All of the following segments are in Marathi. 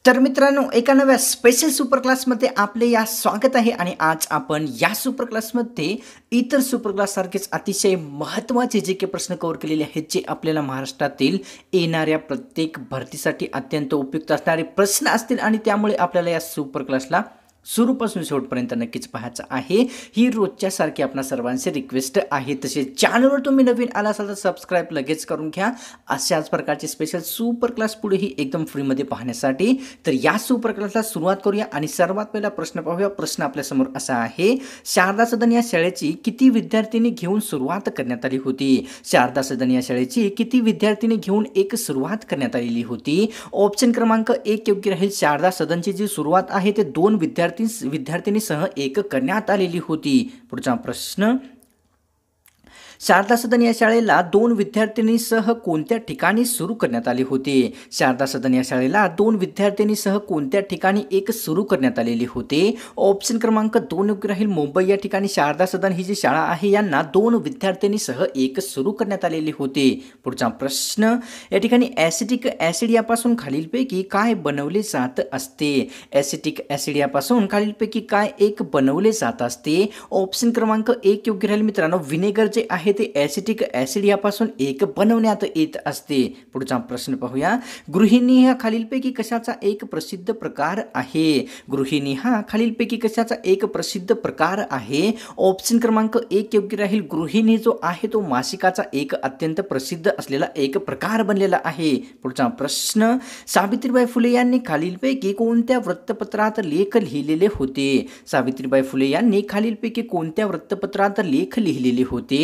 तर मित्रांनो, एका नव्या स्पेशल सुपर क्लासमध्ये आपले या स्वागत आहे आणि आज आपण या सुपर क्लासमध्ये इतर सुपर क्लाससारखेच अतिशय महत्त्वाचे जे काही प्रश्न कव्हर केलेले आहेत, जे आपल्याला महाराष्ट्रातील येणाऱ्या प्रत्येक भरतीसाठी अत्यंत उपयुक्त असणारे प्रश्न असतील आणि त्यामुळे आपल्याला या सुपर क्लासला सुरूपासून शेवटपर्यंत नक्कीच पाहायचं आहे। ही रोजच्या सारखी आपणा सर्वांची रिक्वेस्ट आहे। तसेच चॅनलवर तुम्ही नवीन आला असाल तर सबस्क्राइब लगेच करून घ्या, अशाच प्रकारचे स्पेशल सुपर क्लास पुढेही एकदम फ्रीमध्ये पाहण्यासाठी। तर या सुपर क्लासला सुरुवात करूया आणि सर्वात पहिला प्रश्न पाहूया। प्रश्न आपल्या समोर असा आहे, शारदा सदन या शाळेची किती विद्यार्थ्यांनी घेऊन सुरुवात करण्यात आली होती? शारदा सदन या शाळेची किती विद्यार्थ्यांनी घेऊन एक सुरुवात करण्यात आलेली होती? ऑप्शन क्रमांक 1 योग्य राहील। शारदा सदनची जी सुरुवात आहे ते 2 विद्यार्थ्यांनीसह एक करण्यात आलेली होती। पुढचा प्रश्न, शारदा सदन या शाळेला 2 विद्यार्थिनींसह कोणत्या ठिकाणी सुरू करण्यात आले होते? शारदा सदन या शाळेला 2 विद्यार्थिनींसह कोणत्या ठिकाणी एक सुरू करण्यात आलेले होते? ऑप्शन क्रमांक 2 योग्य राहील। मुंबई या ठिकाणी शारदा सदन ही जी शाळा आहे यांना 2 विद्यार्थिनींसह एक सुरू करण्यात आलेले होते। पुढचा प्रश्न, या ठिकाणी ॲसिटिक ॲसिड यापासून खालीलपैकी काय बनवले जात असते? ॲसिटिक ॲसिड यापासून खालीलपैकी काय एक बनवले जात असते? ऑप्शन क्रमांक 1 योग्य राहील मित्रांनो। विनेगर जे आहे ते ॲसिटिक ॲसिड यापासून एक बनवण्यात येत असते। पुढचा प्रश्न पाहूया, गृहिणी हा खालीलपैकी कशाचा एक प्रसिद्ध प्रकार आहे? गृहिणी हा खालीलपैकी कशाचा एक प्रसिद्ध प्रकार आहे? ऑप्शन क्रमांक 1 योग्य राहील। गृहिणी जो आहे तो मासिकाचा एक अत्यंत प्रसिद्ध असलेला एक प्रकार बनलेला आहे। पुढचा प्रश्न, सावित्रीबाई फुले यांनी खालीलपैकी कोणत्या वृत्तपत्रात लेख लिहिलेले होते? सावित्रीबाई फुले यांनी खालीलपैकी कोणत्या वृत्तपत्रात लेख लिहिलेले होते?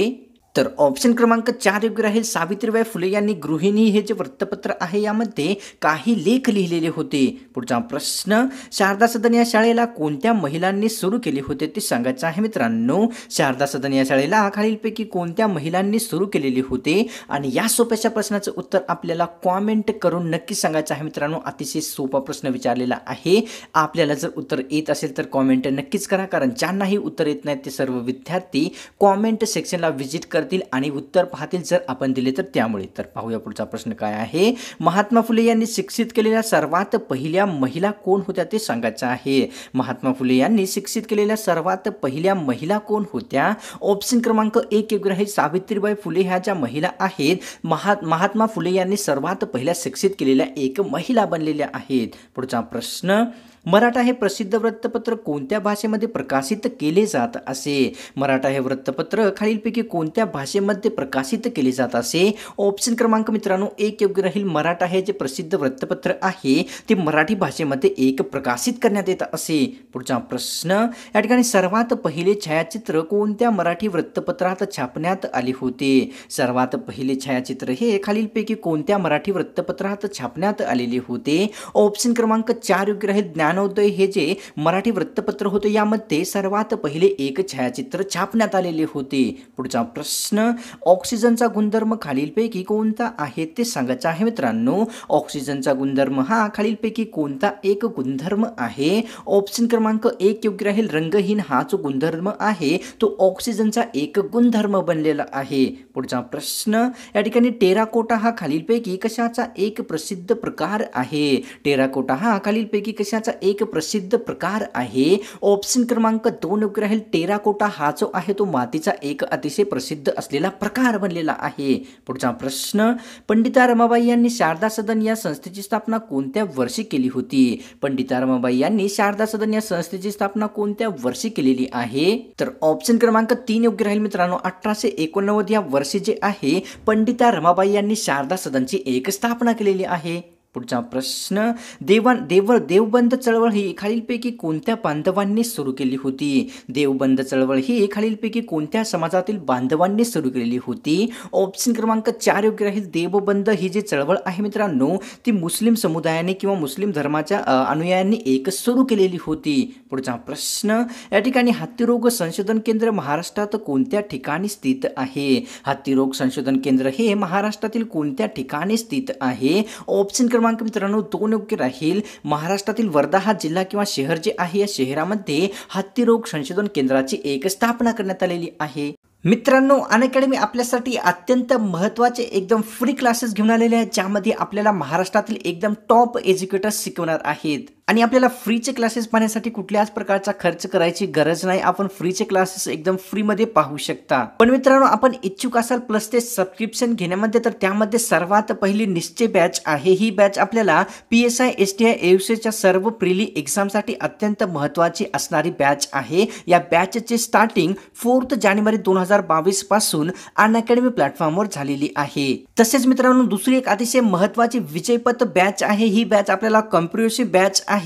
तर ऑप्शन क्रमांक 4 योग्य राहील। सावित्रीबाई फुले यांनी गृहिणी हे जे वृत्तपत्र आहे यामध्ये काही लेख लिहिलेले होते। पुढचा प्रश्न, शारदा सदन या शाळेला कोणत्या महिलांनी सुरू केले होते ते सांगायचं आहे मित्रांनो। शारदा सदन या शाळेला खालीलपैकी कोणत्या महिलांनी सुरू केलेले होते? आणि या सोप्याशा प्रश्नाचं उत्तर आपल्याला कॉमेंट करून नक्की सांगायचं आहे मित्रांनो। अतिशय सोपा प्रश्न विचारलेला आहे। आपल्याला जर उत्तर येत असेल तर कॉमेंट नक्कीच करा, कारण ज्यांनाही उत्तर येत नाही ते सर्व विद्यार्थी कॉमेंट सेक्शनला व्हिजिट करतील आणि उत्तर पाहतील जर आपण दिले तर त्यामुळे। तर पाहूया पुढचा प्रश्न काय आहे। महात्मा फुले यांनी शिक्षित केलेल्या सर्वात पहिल्या महिला कोण होत्या ते सांगायचं आहे। महात्मा फुले यांनी शिक्षित केलेल्या सर्वात पहिल्या महिला कोण होत्या? ऑप्शन क्रमांक 1 योग्य राहील। सावित्रीबाई फुले ह्या ज्या महिला आहेत, महात्मा फुले यांनी सर्वात पहिल्या शिक्षित केलेल्या एक महिला बनलेल्या आहेत। पुढचा प्रश्न, मराठा हे प्रसिद्ध वृत्तपत्र कोणत्या भाषेमध्ये प्रकाशित केले जात असे? मराठा हे वृत्तपत्र खालीलपैकी कोणत्या भाषेमध्ये प्रकाशित केले जात असे? ऑप्शन क्रमांक मित्रांनो 1 योग्य राहील। मराठा हे जे प्रसिद्ध वृत्तपत्र आहे ते मराठी भाषेमध्ये एक प्रकाशित करण्यात येत असे। पुढचा प्रश्न, या ठिकाणी सर्वात पहिले छायाचित्र कोणत्या मराठी वृत्तपत्रात छापण्यात आले होते? सर्वात पहिले छायाचित्र हे खालीलपैकी कोणत्या मराठी वृत्तपत्रात छापण्यात आलेले होते? ऑप्शन क्रमांक 4 योग्य राहील। ज्ञानोदय हे जे मराठी वृत्तपत्र होते यामध्ये सर्वात पहिले एक छायाचित्र छापण्यात आलेले होते। पुढचा प्रश्न, ऑक्सिजनचा गुणधर्म खालीलपैकी कोणता आहे ते सांगायचं आहे मित्रांनो। ऑक्सिजनचा गुणधर्म हा खालीलपैकी कोणता एक गुणधर्म आहे? ऑप्शन क्रमांक 1 योग्य राहील। रंगहीन हा जो गुणधर्म आहे तो ऑक्सिजनचा एक गुणधर्म बनलेला आहे। पुढचा प्रश्न, या ठिकाणी टेराकोटा हा खालीलपैकी कशाचा एक प्रसिद्ध प्रकार आहे? टेराकोटा हा खालीलपैकी कशाचा एक प्रसिद्ध प्रकार आहे? ऑप्शन क्रमांक 2 योग्य राहील। टेराकोटा हा जो आहे तो मातीचा एक अतिशय प्रसिद्ध असलेला प्रकार बनलेला आहे। पुढचा प्रश्न, पंडिता रमाबाई यांनी शारदा सदन या संस्थेची स्थापना कोणत्या वर्षी केली होती? पंडिता रमाबाई यांनी शारदा सदन या संस्थेची स्थापना कोणत्या वर्षी केलेली आहे? तर ऑप्शन क्रमांक 3 योग्य राहील मित्रांनो। 1889 या वर्षी जे आहे पंडिता रमाबाई यांनी शारदा सदनची एक स्थापना केलेली आहे। पुढचा प्रश्न, देवबंद चळवळ ही खालीलपैकी कोणत्या बांधवांनी सुरू केली होती? देवबंद चळवळ ही खालीलपैकी कोणत्या समाजातील बांधवांनी सुरू केलेली होती? ऑप्शन क्रमांक 4 योग्य राहील। देवबंद ही जी चळवळ आहे मित्रांनो ती मुस्लिम समुदायाने किंवा मुस्लिम धर्माच्या अनुयायांनी एक सुरू केलेली होती। पुढचा प्रश्न, या ठिकाणी हत्तीरोग संशोधन केंद्र महाराष्ट्रात कोणत्या ठिकाणी स्थित आहे? हत्तीरोग संशोधन केंद्र हे महाराष्ट्रातील कोणत्या ठिकाणी स्थित आहे? ऑप्शन क्रमांक मित्रांनो 2 योग्य राहील। महाराष्ट्रातील वर्धा हा जिल्हा किंवा शहर जे आहे या शहरामध्ये हत्तीरोग संशोधन केंद्राची एक स्थापना करण्यात आलेली आहे। मित्रांनो, अनअकॅडमी आपल्यासाठी अत्यंत महत्त्वाचे एकदम फ्री क्लासेस घेऊन आलेले आहेत, ज्यामध्ये आपल्याला महाराष्ट्रातील एकदम टॉप एज्युकेटर्स शिकवणार आहेत. आणि आपल्याला फ्रीचे क्लासेस पाहण्यासाठी कुठल्याच प्रकारचा खर्च करायची गरज नाही. आपण फ्रीचे क्लासेस एकदम फ्रीमध्ये पाहू शकता. पण मित्रांनो, आपण इच्छुक असाल प्लस ते सबस्क्रिप्शन घेण्यामध्ये, तर त्यामध्ये सर्वात पहिली निश्चय बॅच आहे. ही बॅच आपल्याला PSI STI AUCच्या सर्व प्रिली एक्झामसाठी अत्यंत महत्त्वाची असणारी बॅच आहे. या बॅचचे स्टार्टिंग 4 जानेवारी 2022 पासून अनअकॅडमी प्लॅटफॉर्मवर झालेली आहे. तसेच मित्रांनो, दुसरी एक अतिशय महत्त्वाची विजयपथ बॅच आहे. ही बॅच आपल्याला कॉम्प्रिहेन्सिव्ह बॅच आहे.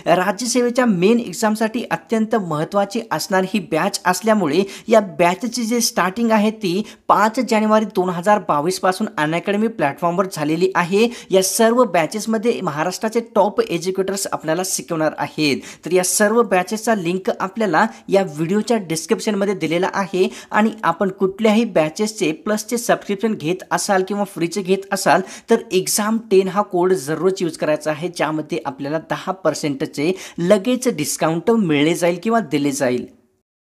राज्यसेवेच्या मेन एक्झामसाठी अत्यंत महत्त्वाची असणारी ही बॅच असल्यामुळे या बॅचची जी स्टार्टिंग आहे ती 5 जानेवारी 2022 पासून अनअकॅडमी प्लॅटफॉर्मवर झालेली आहे. या सर्व बॅचेसमध्ये महाराष्ट्राचे टॉप एज्युकेटर्स आपल्याला शिकवणार आहेत. तर या सर्व बॅचेसचा लिंक आपल्याला या व्हिडिओच्या डिस्क्रिप्शनमध्ये दिलेला आहे. आणि आपण कुठल्याही बॅचेसचे प्लसचे सबस्क्रिप्शन घेत असाल किंवा फ्रीचे घेत असाल तर exam10 हा कोड जरूरच यूज करायचा आहे, ज्यामध्ये आपल्याला 10% लगेच डिस्काउंट मिळले जाईल किंवा दिले जाईल.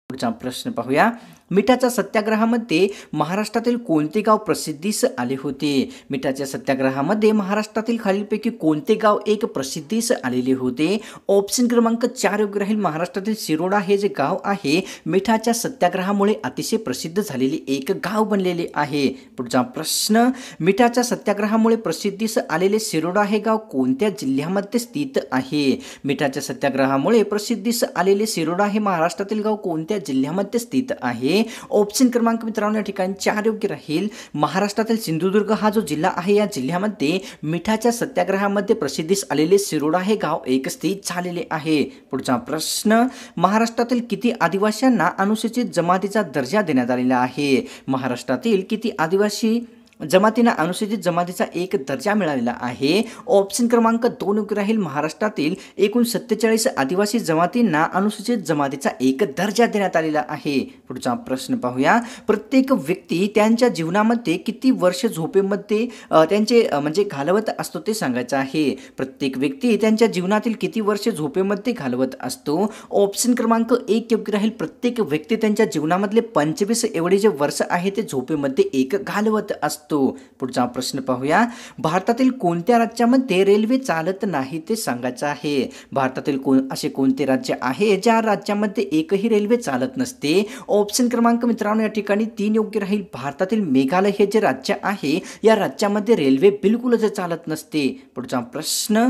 पुढचा प्रश्न पाहूया. मिठाच्या सत्याग्रहामध्ये महाराष्ट्रातील कोणते गाव प्रसिद्धीस आले होते? मिठाच्या सत्याग्रहामध्ये महाराष्ट्रातील खालीलपैकी कोणते गाव एक प्रसिद्धीस आलेले होते? ऑप्शन क्रमांक 4 योग्य राहील. महाराष्ट्रातील शिरोडा हे जे गाव आहे मिठाच्या सत्याग्रहामुळे अतिशय प्रसिद्ध झालेले एक गाव बनलेले आहे. पुढचा प्रश्न. मिठाच्या सत्याग्रहामुळे प्रसिद्धीस आलेले शिरोडा हे गाव कोणत्या जिल्ह्यामध्ये स्थित आहे? मिठाच्या सत्याग्रहामुळे प्रसिद्धीस आलेले शिरोडा हे महाराष्ट्रातील गाव कोणत्या जिल्ह्यामध्ये स्थित आहे? ऑप्शन क्रमांक मित्रांनो या ठिकाणी 4 योग्य राहील. महाराष्ट्रातील सिंधुदुर्ग हा जो जिल्हा आहे या जिल्ह्यामध्ये मिठाच्या सत्याग्रहामध्ये प्रसिद्धीस आलेले शिरोडा हे गाव एक स्थित झालेले आहे. पुढचा प्रश्न. महाराष्ट्रातील किती आदिवासींना अनुसूचित जमातीचा दर्जा देण्यात आलेला आहे? महाराष्ट्रातील किती आदिवासी जमातींना अनुसूचित जमातीचा एक दर्जा मिळालेला आहे? ऑप्शन क्रमांक 2 योग्य राहील. महाराष्ट्रातील एकूण 47 आदिवासी जमातींना अनुसूचित जमातीचा एक दर्जा देण्यात आलेला आहे. पुढचा प्रश्न पाहूया. प्रत्येक व्यक्ती त्यांच्या जीवनामध्ये किती वर्ष झोपेमध्ये त्यांचे म्हणजे घालवत असतो ते सांगायचं आहे. प्रत्येक व्यक्ती त्यांच्या जीवनातील किती वर्ष झोपेमध्ये घालवत असतो? ऑप्शन क्रमांक 1 योग्य राहील. प्रत्येक व्यक्ती त्यांच्या जीवनामधले 25 एवढे जे वर्ष आहे ते झोपेमध्ये एक घालवत असतो. पुढचा प्रश्न पाहूया. भारतातील कोणत्या राज्यामध्ये रेल्वे चालत नाही ते सांगायचं आहे? भारतातील असे कोणते राज्य आहे ज्या राज्यामध्ये एकही रेल्वे चालत नसते? ऑप्शन क्रमांक मित्रांनो या ठिकाणी 3 योग्य राहील. भारतातील मेघालय हे जे राज्य आहे या राज्यामध्ये रेल्वे बिलकुलच चालत नसते. पुढचा प्रश्न.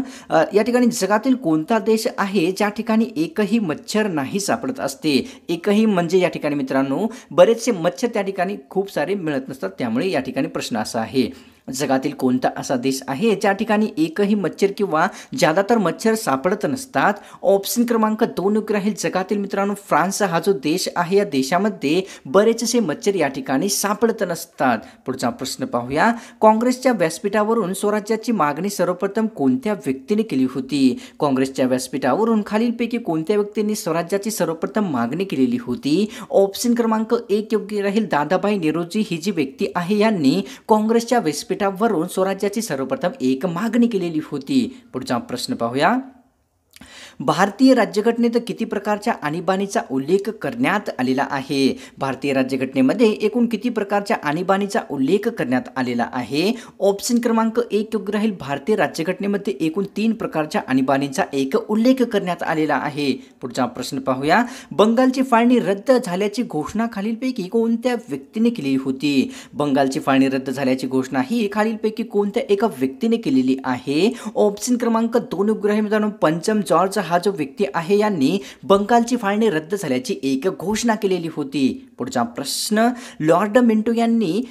या ठिकाणी जगातील कोणता देश आहे ज्या ठिकाणी एकही मच्छर नाही सापडत असते? एकही म्हणजे या ठिकाणी मित्रांनो बरेचसे मच्छर त्या ठिकाणी खूप सारे मिळत नसतात, त्यामुळे या ठिकाणी प्रश्न असा आहे. जगातील कोणता असा देश आहे ज्या ठिकाणी एकही मच्छर किंवा ज्यादातर मच्छर सापडत नसतात? ऑप्शन क्रमांक 2 योग्य राहील. जगातील मित्रांनो फ्रान्स हा जो देश आहे या देशामध्ये बरेचसे मच्छर या ठिकाणी सापडत नसतात. पुढचा प्रश्न पाहूया. काँग्रेसच्या व्यासपीठावरून स्वराज्याची मागणी सर्वप्रथम कोणत्या व्यक्तीने केली होती? काँग्रेसच्या व्यासपीठावरून खालीलपैकी कोणत्या व्यक्तींनी स्वराज्याची सर्वप्रथम मागणी केलेली होती? ऑप्शन क्रमांक 1 योग्य राहील. दादाभाई नौरोजी ही जी व्यक्ती आहे यांनी काँग्रेसच्या व्यासपीठावरून स्वराज्याची सर्वप्रथम एक मागणी केलेली होती. पुढचा प्रश्न पाहूया. भारतीय राज्यघटनेत किती प्रकारच्या आणीबाणीचा उल्लेख करण्यात आलेला आहे? भारतीय राज्यघटनेमध्ये एकूण किती प्रकारच्या आणीबाणीचा उल्लेख करण्यात आलेला आहे? ऑप्शन क्रमांक 1 योग्य राहील. भारतीय राज्यघटनेमध्ये एकूण 3 प्रकारच्या आणीबाणीचा एक उल्लेख करण्यात आलेला आहे. पुढचा प्रश्न पाहूया. बंगालची फाळणी रद्द झाल्याची घोषणा खालीलपैकी कोणत्या व्यक्तीने केली होती? बंगालची फाळणी रद्द झाल्याची घोषणा ही खालीलपैकी कोणत्या एका व्यक्तीने केलेली आहे? ऑप्शन क्रमांक 2 योग्य राहील. मित्रांनो पंचम जॉर्ज हा जो व्यक्ती आहे यांनी बंगालची फाळणी रद्द झाल्याची एक घोषणा केलेली होती. पुढचा प्रश्न. लॉर्ड मिंटो यांनी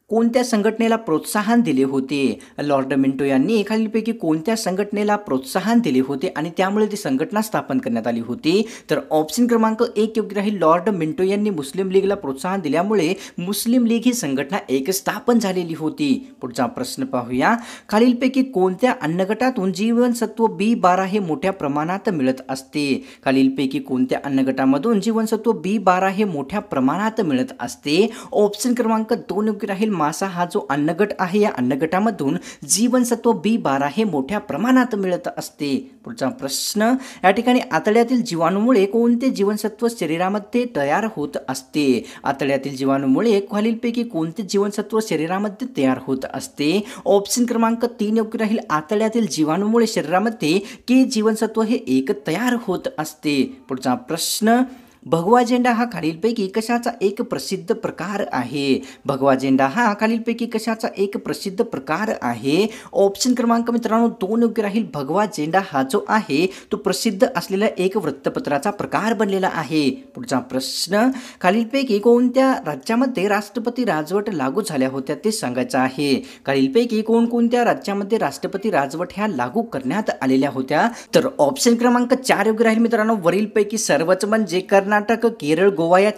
कोणत्या संघटनेला प्रोत्साहन दिले होते? लॉर्ड मिंटो यांनी खालीलपैकी कोणत्या संघटनेला प्रोत्साहन दिले होते आणि त्यामुळे ती संघटना स्थापन करण्यात आली होती? तर ऑप्शन क्रमांक 1 योग्य राहील. लॉर्ड मिंटो यांनी मुस्लिम लीगला प्रोत्साहन दिल्यामुळे मुस्लिम लीग ही संघटना एक स्थापन झालेली होती. पुढचा प्रश्न पाहूया. खालीलपैकी कोणत्या अन्नगटातून जीवनसत्व B12 हे मोठ्या प्रमाणात मिळत असते? खालीलपैकी कोणत्या अन्नगटामधून जीवनसत्व B12 हे मोठ्या प्रमाणात मिळत असते? ऑप्शन क्रमांक 2 योग्य राहील. मासा हा जो अन्नगट आहे, या अन्नगटामधून जीवनसत्व B12 हे मोठ्या प्रमाणात मिळत असते. पुढचा प्रश्न, या ठिकाणी आतड्यातील जीवाणूमुळे कोणते जीवनसत्व शरीरामध्ये तयार होत असते? आतड्यातील जीवाणूमुळे खालीलपैकी कोणते जीवनसत्व शरीरामध्ये तयार होत असते? ऑप्शन क्रमांक 3 योग्य राहील. आतड्यातील जीवाणूमुळे शरीरामध्ये के जीवनसत्व हे एक तयार होत असते. पुढचा प्रश्न, भगवा झेंडा हा खालीलपैकी कशाचा एक प्रसिद्ध प्रकार आहे? भगवा झेंडा हा खालीलपैकी कशाचा एक प्रसिद्ध प्रकार आहे? ऑप्शन क्रमांक मित्रांनो 2 योग्य राहील. भगवा झेंडा हा जो आहे तो प्रसिद्ध असलेला एक वृत्तपत्राचा प्रकार बनलेला आहे. पुढचा प्रश्न, खालीलपैकी कोणत्या राज्यामध्ये राष्ट्रपती राजवट लागू झाल्या होत्या ते सांगायचं आहे. खालीलपैकी कोणकोणत्या राज्यामध्ये राष्ट्रपती राजवट ह्या लागू करण्यात आलेल्या होत्या? तर ऑप्शन क्रमांक 4 योग्य राहील मित्रांनो. वरीलपैकी सर्वच म्हणजे कर्नाटक, केरळ, गोवा या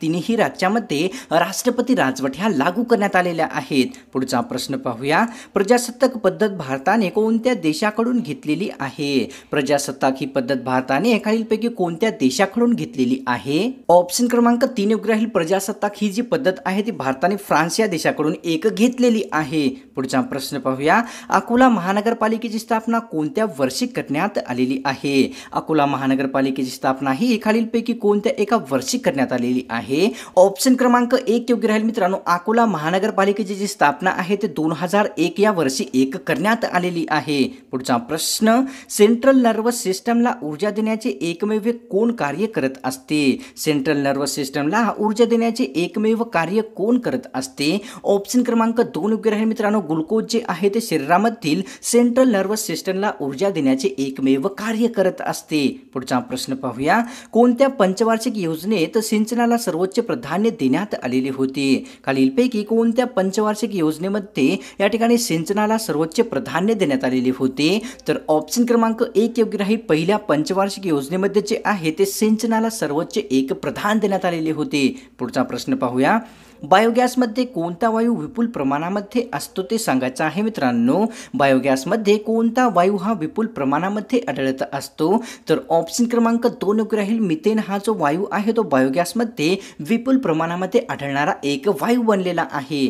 तिन्ही राज्यामध्ये राष्ट्रपती राजवट ह्या लागू करण्यात आलेल्या आहेत. पुढचा प्रश्न पाहूया. प्रजासत्ताक पद्धत भारताने कोणत्या देशाकडून घेतलेली आहे? प्रजासत्ताक ही पद्धत भारताने खालीलपैकी कोणत्या देशाकडून घेतलेली आहे? ऑप्शन क्रमांक 3 योग्य राहील. प्रजासत्ताक ही जी पद्धत आहे ती भारताने फ्रान्स या देशाकडून एक घेतलेली आहे. पुढचा प्रश्न पाहूया. अकोला महानगरपालिकेची स्थापना कोणत्या वर्षी करण्यात आलेली आहे? अकोला महानगरपालिकेची स्थापना ही खालीलपैकी कोणत्या एका वर्षी करण्यात आलेली आहे? ऑप्शन क्रमांक 1 योग्य राहील मित्रांनो. अकोला महानगरपालिकेची जी स्थापना आहे ते 2001 या वर्षी एक करण्यात आलेली आहे. पुढचा प्रश्न, सेंट्रल नर्वस सिस्टमला ऊर्जा देण्याचे एकमेव कोण कार्य करत असते? सेंट्रल नर्वस सिस्टमला ऊर्जा देण्याचे एकमेव कार्य कोण करत असते? ऑप्शन क्रमांक 2 योग्य राहील मित्रांनो. ग्लुकोज जे आहे ते शरीरामधील सेंट्रल नर्वस सिस्टमला ऊर्जा देण्याचे एकमेव कार्य करत असते. पुढचा प्रश्न पाहूया. कोणत्या पंचवार्षिक योजनेत सिंचनाला सर्वोच्च प्राधान्य देण्यात आलेले होते? खालीलपैकी कोणत्या पंचवार्षिक योजनेमध्ये या ठिकाणी सिंचनाला सर्वोच्च प्राधान्य देण्यात आलेले होते? तर ऑप्शन क्रमांक 1 योग्य राहील. पहिल्या पंचवार्षिक योजनेमध्ये जे आहे ते सिंचनाला सर्वोच्च एक प्राधान्य देण्यात आलेले होते. पुढचा प्रश्न पाहूया. बायोगॅसमध्ये कोणता वायू विपुल प्रमाणामध्ये असतो ते सांगायचं आहे मित्रांनो. बायोगॅसमध्ये कोणता वायू हा विपुल प्रमाणामध्ये आढळत असतो? तर ऑप्शन क्रमांक 2 योग्य राहील. मिथेन हा जो वायू आहे तो बायोगॅसमध्ये विपुल प्रमाणामध्ये आढळणारा एक वायू बनलेला आहे.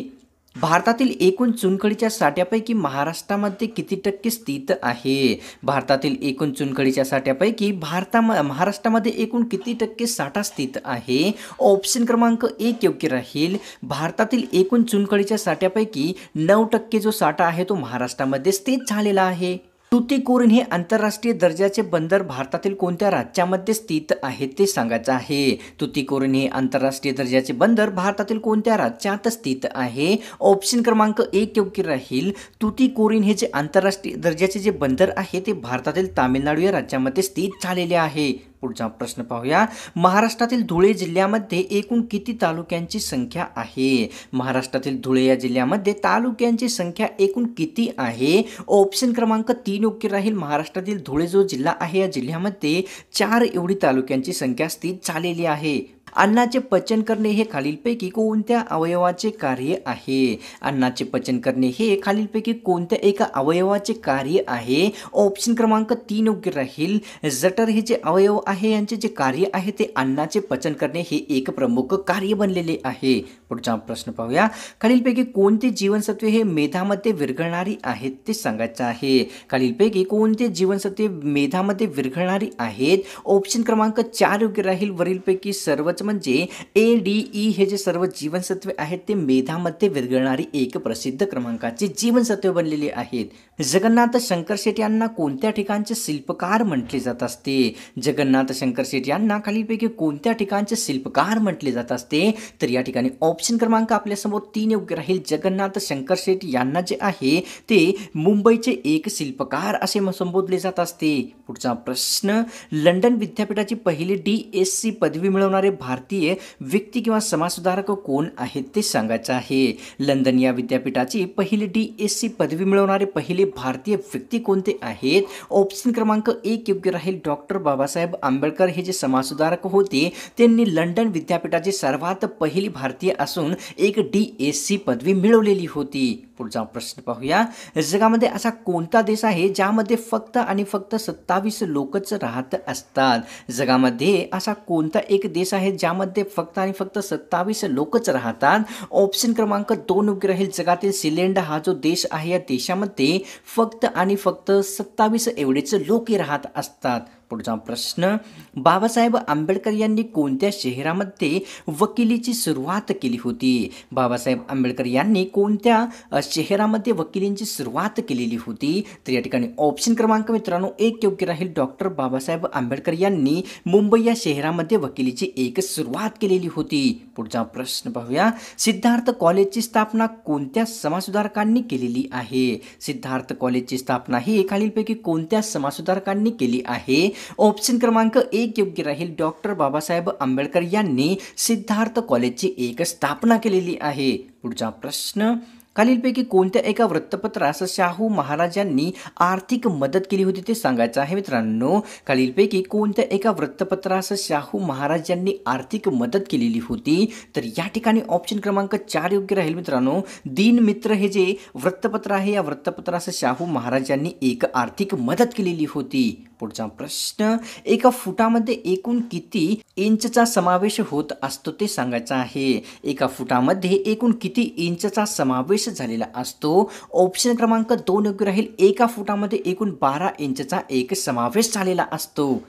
भारतातील एकूण चुनखडीच्या साठ्यापैकी महाराष्ट्रामध्ये किती टक्के स्थित आहे? भारतातील एकूण चुनखडीच्या साठ्यापैकी महाराष्ट्रामध्ये एकूण किती टक्के साठा स्थित आहे? ऑप्शन क्रमांक 1 योग्य राहील. भारतातील एकूण चुनखडीच्या साठ्यापैकी 9% जो साठा आहे तो महाराष्ट्रामध्ये स्थित झालेला आहे. तुतीकोरीन हे आंतरराष्ट्रीय दर्जाचे बंदर भारतातील कोणत्या राज्यामध्ये स्थित आहे ते सांगायचं आहे. तुतीकोरीन हे आंतरराष्ट्रीय दर्जाचे बंदर भारतातील कोणत्या राज्यात स्थित आहे? ऑप्शन क्रमांक 1 योग्य राहील. तुतीकोरीन हे जे आंतरराष्ट्रीय दर्जाचे जे बंदर आहे ते भारतातील तामिळनाडू या राज्यामध्ये स्थित झालेले आहे. पुढचा प्रश्न पाहूया. महाराष्ट्रातील धुळे जिल्ह्यामध्ये एकूण किती तालुक्यांची संख्या आहे? महाराष्ट्रातील धुळे या जिल्ह्यामध्ये तालुक्यांची संख्या एकूण किती आहे? ऑप्शन क्रमांक 3 योग्य राहील. महाराष्ट्रातील धुळे जो जिल्हा आहे या जिल्ह्यामध्ये 4 एवढी तालुक्यांची संख्या स्थित झालेली आहे. अन्नाचे पचन करणे हे खालीलपैकी कोणत्या अवयवाचे कार्य आहे? अन्नाचे पचन करणे हे खालीलपैकी कोणत्या एका अवयवाचे कार्य आहे? ऑप्शन क्रमांक 3 योग्य राहील. जठर हे जे अवयव आहे यांचे जे कार्य आहे ते अन्नाचे पचन करणे हे एक प्रमुख कार्य बनलेले आहे. पुढचा प्रश्न पाहूया. खालीलपैकी कोणते जीवनसत्वे हे मेधामध्ये विरघळणारी आहेत ते सांगायचं आहे. खालीलपैकी कोणते जीवनसत्वे मेधामध्ये विरघळणारी आहेत? ऑप्शन क्रमांक 4 योग्य राहील. वरीलपैकी सर्वच म्हणजे ADE हे जे सर्व जीवनसत्वे आहेत ते मेधामध्ये विरघळणारी एक प्रसिद्ध क्रमांकाची जीवनसत्वे बनलेली आहेत. जगन्नाथ शंकर शेट यांना कोणत्या ठिकाणचे शिल्पकार म्हटले जात असते? जगन्नाथ शंकर शेट यांना खालीलपैकी कोणत्या ठिकाणचे शिल्पकार म्हटले जात असते? तर या ठिकाणी ऑप्शन क्रमांक आपल्यासमोर 3 योग्य राहील. जगन्नाथ शंकर शेट यांना जे आहे ते मुंबईचे एक शिल्पकार असे संबोधले जात असते. पुढचा प्रश्न. लंडन विद्यापीठाची पहिली DSc पदवी मिळवणारे भारतीय व्यक्ती किंवा समाजसुधारक कोण आहेत ते सांगायचं आहे. लंडन या विद्यापीठाची पहिली DSc पदवी मिळवणारे पहिले भारतीय व्यक्ती कोणते आहेत? ऑप्शन क्रमांक 1 योग्य राहील. डॉक्टर बाबासाहेब आंबेडकर हे जे समाजसुधारक होते त्यांनी लंडन विद्यापीठाची सर्वात पहिली भारतीय असून एक DSc पदवी मिळवलेली होती. पुढचा प्रश्न पाहूया. जगामध्ये असा कोणता देश आहे ज्यामध्ये फक्त आणि फक्त 27 लोकच राहत असतात? जगामध्ये असा कोणता एक देश आहे ज्यामध्ये फक्त आणि फक्त 27 लोकच राहतात? ऑप्शन क्रमांक 2 योग्य राहील. जगातील सिलेंडर हा जो देश आहे या देशामध्ये फक्त आणि फक्त 27 एवढेच लोक राहत असतात. पुढचा प्रश्न, बाबासाहेब आंबेडकर यांनी कोणत्या शहरामध्ये वकिलीची सुरुवात केली होती? बाबासाहेब आंबेडकर यांनी कोणत्या शहरामध्ये वकिलींची सुरुवात केलेली होती? तर या ठिकाणी ऑप्शन क्रमांक मित्रांनो 1 योग्य राहील. डॉक्टर बाबासाहेब आंबेडकर यांनी मुंबई या शहरामध्ये वकिलीची एक सुरुवात केलेली होती. पुढचा प्रश्न पाहूया. सिद्धार्थ कॉलेजची स्थापना कोणत्या समाजसुधारकांनी केलेली आहे? सिद्धार्थ कॉलेजची स्थापना ही खालीलपैकी कोणत्या समाजसुधारकांनी केली आहे? ऑप्शन क्रमांक 1 योग्य राहील. डॉक्टर बाबासाहेब आंबेडकर यांनी सिद्धार्थ कॉलेजची एक स्थापना केलेली आहे. पुढचा प्रश्न, खालीलपैकी कोणत्या एका वृत्तपत्रास शाहू महाराजांनी आर्थिक मदत केली होती ते सांगायचं आहे मित्रांनो. खालीलपैकी कोणत्या एका वृत्तपत्रास शाहू महाराजांनी आर्थिक मदत केलेली होती? तर या ठिकाणी ऑप्शन क्रमांक 4 योग्य राहील मित्रांनो. दिनमित्र हे जे वृत्तपत्र आहे या वृत्तपत्रास शाहू महाराजांनी एक आर्थिक मदत केलेली होती. पुढचा प्रश्न, एका फुटामध्ये एकूण किती इंचचा समावेश होत असतो ते सांगायचं आहे? एका फुटामध्ये एकूण किती इंचचा समावेश झालेला असतो? ऑप्शन क्रमांक 2 योग्य राहील. एका फुटामध्ये एकूण 12 इंचचा एक समावेश झालेला असतो.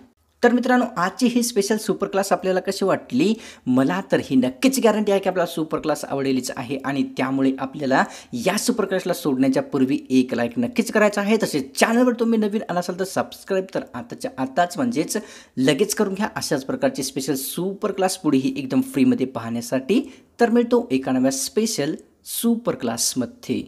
तर मित्रांनो, आजची ही स्पेशल सुपर क्लास आपल्याला कशी वाटली? मला तर ही नक्कीच गॅरंटी आहे की आपल्याला सुपर क्लास आवडेलच आहे आणि त्यामुळे आपल्याला या सुपर क्लासला सोडण्याच्या पूर्वी एक लाईक नक्कीच करायचा आहे. तसेच चॅनलवर तुम्ही नवीन आला असाल तर सबस्क्राईब तर आताच्या आताच म्हणजेच लगेच करून घ्या. अशाच प्रकारचे स्पेशल सुपर क्लास पुढेही एकदम फ्रीमध्ये पाहण्यासाठी. तर मिळतो एका नव्या स्पेशल सुपर क्लासमध्ये.